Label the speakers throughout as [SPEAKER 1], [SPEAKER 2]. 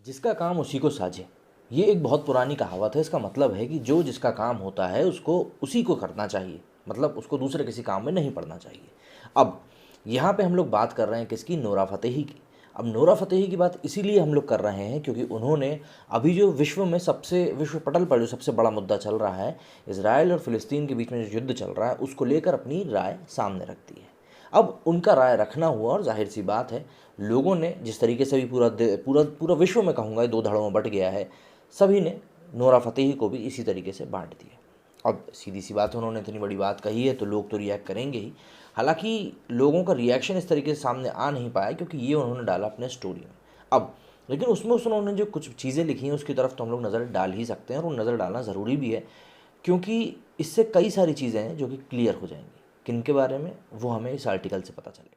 [SPEAKER 1] जिसका काम उसी को साझे, ये एक बहुत पुरानी कहावत है। इसका मतलब है कि जो जिसका काम होता है उसको उसी को करना चाहिए, मतलब उसको दूसरे किसी काम में नहीं पड़ना चाहिए। अब यहाँ पे हम लोग बात कर रहे हैं किसकी? नोरा फतेही की। अब नोरा फतेही की बात इसीलिए हम लोग कर रहे हैं क्योंकि उन्होंने अभी जो विश्व पटल पर जो सबसे बड़ा मुद्दा चल रहा है, इजराइल और फ़िलिस्तीन के बीच में जो युद्ध चल रहा है, उसको लेकर अपनी राय सामने रख दी है। अब उनका राय रखना हुआ और जाहिर सी बात है, लोगों ने जिस तरीके से भी पूरा विश्व में कहूँगा दो धड़ों में बट गया है, सभी ने नोरा फतेही को भी इसी तरीके से बांट दिया। अब सीधी सी बात है, उन्होंने इतनी बड़ी बात कही है तो लोग तो रिएक्ट करेंगे ही। हालांकि लोगों का रिएक्शन इस तरीके से सामने आ नहीं पाया क्योंकि ये उन्होंने डाला अपने स्टोरी में। अब लेकिन उसमें उन्होंने जो कुछ चीज़ें लिखी हैं उसकी तरफ तो हम लोग नज़र डाल ही सकते हैं, और वो नज़र डालना ज़रूरी भी है क्योंकि इससे कई सारी चीज़ें हैं जो कि क्लियर हो जाएंगी। किन के बारे में, वो हमें इस आर्टिकल से पता चलेगा।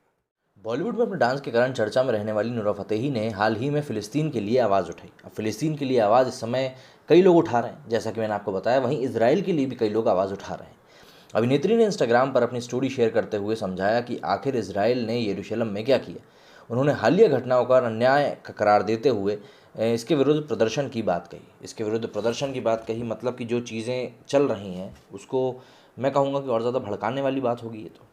[SPEAKER 1] बॉलीवुड में अपने डांस के कारण चर्चा में रहने वाली नूरा फतेही ने हाल ही में फ़िलिस्तीन के लिए आवाज़ उठाई। अब फ़िलिस्तीन के लिए आवाज़ इस समय कई लोग उठा रहे हैं, जैसा कि मैंने आपको बताया, वहीं इजराइल के लिए भी कई लोग आवाज़ उठा रहे हैं। अभिनेत्री ने इंस्टाग्राम पर अपनी स्टोरी शेयर करते हुए समझाया कि आखिर इजराइल ने यरूशलेम में क्या किया। उन्होंने हालिया घटनाओं का अन्याय का करार देते हुए इसके विरुद्ध प्रदर्शन की बात कही। मतलब कि जो चीज़ें चल रही हैं उसको मैं कहूँगा कि और ज़्यादा भड़काने वाली बात होगी ये तो।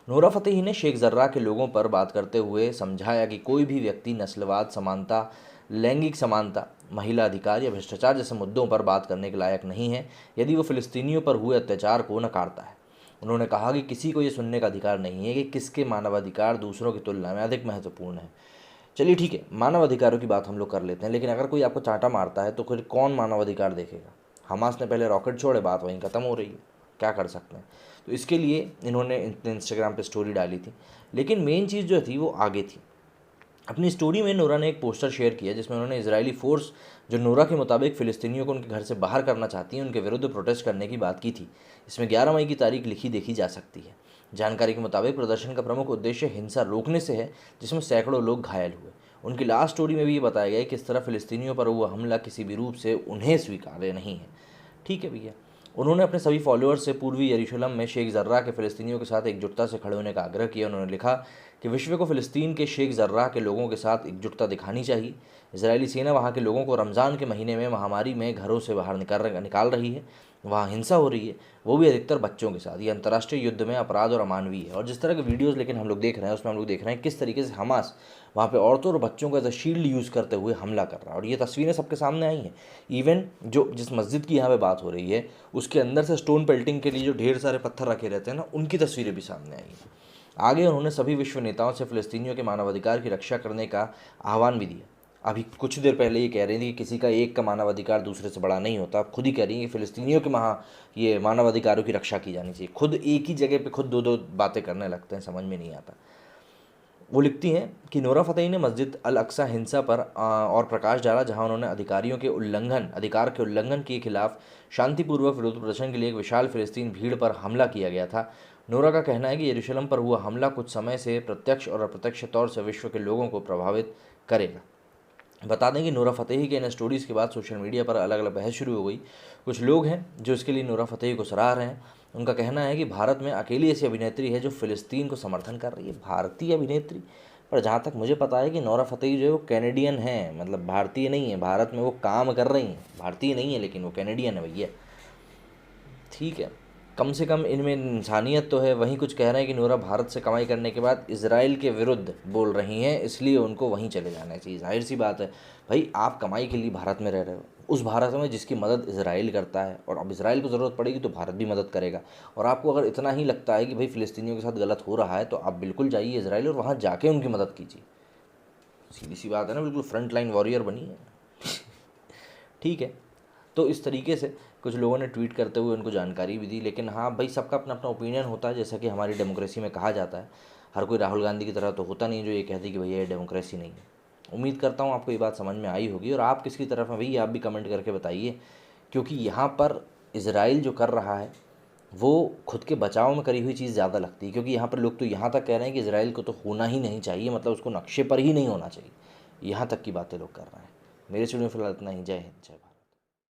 [SPEAKER 1] नोरा फतेही ने शेख जर्रा के लोगों पर बात करते हुए समझाया कि कोई भी व्यक्ति नस्लवाद, समानता, लैंगिक समानता, महिला अधिकार या भ्रष्टाचार जैसे मुद्दों पर बात करने के लायक नहीं है यदि वो फ़िलिस्तीनियों पर हुए अत्याचार को नकारता है। उन्होंने कहा कि किसी को ये सुनने का अधिकार नहीं है कि किसके मानवाधिकार दूसरों की तुलना में अधिक महत्वपूर्ण है। चलिए ठीक है, मानवाधिकारों की बात हम लोग कर लेते हैं, लेकिन अगर कोई आपको चांटा मारता है तो फिर कौन मानवाधिकार देखेगा? हमास ने पहले रॉकेट छोड़े, बात वहीं ख़त्म हो रही है, क्या कर सकते हैं। तो इसके लिए इन्होंने इंस्टाग्राम पे स्टोरी डाली थी, लेकिन मेन चीज़ जो थी वो आगे थी। अपनी स्टोरी में नोरा ने एक पोस्टर शेयर किया जिसमें उन्होंने इजरायली फोर्स जो नोरा के मुताबिक फ़िलिस्तीनियों को उनके घर से बाहर करना चाहती हैं, उनके विरुद्ध प्रोटेस्ट करने की बात की थी। इसमें 11 मई की तारीख लिखी देखी जा सकती है। जानकारी के मुताबिक प्रदर्शन का प्रमुख उद्देश्य हिंसा रोकने से है, जिसमें सैकड़ों लोग घायल हुए। उनकी लास्ट स्टोरी में भी ये बताया गया है कि किस तरह फ़िलिस्तीनियों पर हुआ हमला किसी भी रूप से उन्हें स्वीकार्य नहीं है। ठीक है भैया। उन्होंने अपने सभी फॉलोअर्स से पूर्वी यरूशलेम में शेख जर्रा के फ़िलिस्तीनियों के साथ एकजुटता से खड़े होने का आग्रह किया। उन्होंने लिखा कि विश्व को फ़िलिस्तीन के शेख जर्रा के लोगों के साथ एकजुटता दिखानी चाहिए। इजरायली सेना वहाँ के लोगों को रमज़ान के महीने में महामारी में घरों से बाहर निकाल रही है, वहाँ हिंसा हो रही है, वो भी अधिकतर बच्चों के साथ। ये अंतर्राष्ट्रीय युद्ध में अपराध और अमानवीय है। और जिस तरह के वीडियोज़ लेकिन हम लोग देख रहे हैं उसमें हम लोग देख रहे हैं किस तरीके से हमास वहाँ पे औरतों और बच्चों को एज अ शील्ड यूज़ करते हुए हमला कर रहा है। और ये तस्वीरें सबके सामने आई हैं। इवन जो जिस मस्जिद की यहाँ पे बात हो रही है उसके अंदर से स्टोन पेल्टिंग के लिए जो ढेर सारे पत्थर रखे रहते हैं ना, उनकी तस्वीरें भी सामने आई हैं। आगे उन्होंने सभी विश्व नेताओं से फ़िलिस्तीनियों के मानवाधिकार की रक्षा करने का आह्वान भी दिया। अभी कुछ देर पहले ये कह रही थी कि किसी का एक का मानवाधिकार दूसरे से बड़ा नहीं होता। आप खुद ही कह रही हैं कि फ़िलिस्तीनियों के ये मानवाधिकारों की रक्षा की जानी चाहिए। खुद एक ही जगह पे खुद दो दो बातें करने लगते हैं, समझ में नहीं आता। वो लिखती हैं कि नोरा फतेही ने मस्जिद अल अक्सा हिंसा पर और प्रकाश डाला, जहां उन्होंने अधिकार के उल्लंघन के खिलाफ शांतिपूर्वक विरोध प्रदर्शन के लिए एक विशाल फ़िलिस्तीन भीड़ पर हमला किया गया था। नोरा का कहना है कि यरूशलेम पर हुआ हमला कुछ समय से प्रत्यक्ष और अप्रत्यक्ष तौर से विश्व के लोगों को प्रभावित करेगा। बता दें कि नोरा फतेही के इन स्टोरीज़ के बाद सोशल मीडिया पर अलग अलग बहस शुरू हो गई। कुछ लोग हैं जो इसके लिए नोरा फतेही को सराह रहे हैं। उनका कहना है कि भारत में अकेली ऐसी अभिनेत्री है जो फ़िलिस्तीन को समर्थन कर रही है, भारतीय अभिनेत्री। पर जहाँ तक मुझे पता है कि नोरा फतेही जो है वो कैनेडियन है, मतलब भारतीय नहीं है। भारत में वो काम कर रही हैं, भारतीय नहीं है लेकिन वो कैनेडियन है भैया। ठीक है, कम से कम इनमें इंसानियत तो है। वहीं कुछ कह रहे हैं कि नोरा भारत से कमाई करने के बाद इजराइल के विरुद्ध बोल रही हैं, इसलिए उनको वहीं चले जाना चाहिए। जाहिर सी बात है भाई, आप कमाई के लिए भारत में रह रहे हो, उस भारत में जिसकी मदद इजराइल करता है, और अब इजराइल को ज़रूरत पड़ेगी तो भारत भी मदद करेगा। और आपको अगर इतना ही लगता है कि भाई फ़िलिस्तीनियों के साथ गलत हो रहा है तो आप बिल्कुल जाइए इजराइल और वहाँ जाके उनकी मदद कीजिए। सीधी सी बात है ना, बिल्कुल फ्रंट लाइन वॉरियर बनिए। ठीक है, तो इस तरीके से कुछ लोगों ने ट्वीट करते हुए उनको जानकारी भी दी। लेकिन हाँ भाई, सबका अपना अपना ओपिनियन होता है, जैसा कि हमारी डेमोक्रेसी में कहा जाता है। हर कोई राहुल गांधी की तरह तो होता नहीं जो ये कहती कि भैया ये डेमोक्रेसी नहीं है। उम्मीद करता हूँ आपको ये बात समझ में आई होगी। और आप किसकी तरफ हैं भाई, आप भी कमेंट करके बताइए, क्योंकि यहाँ पर इजराइल जो कर रहा है वो खुद के बचाव में करी हुई चीज़ ज़्यादा लगती है। क्योंकि यहाँ पर लोग तो यहाँ तक कह रहे हैं कि इजराइल को तो होना ही नहीं चाहिए, मतलब उसको नक्शे पर ही नहीं होना चाहिए। यहाँ तक की बातें लोग कर रहे हैं। मेरे स्टूडियो में फिलहाल इतना ही। जय हिंद, जय भारत।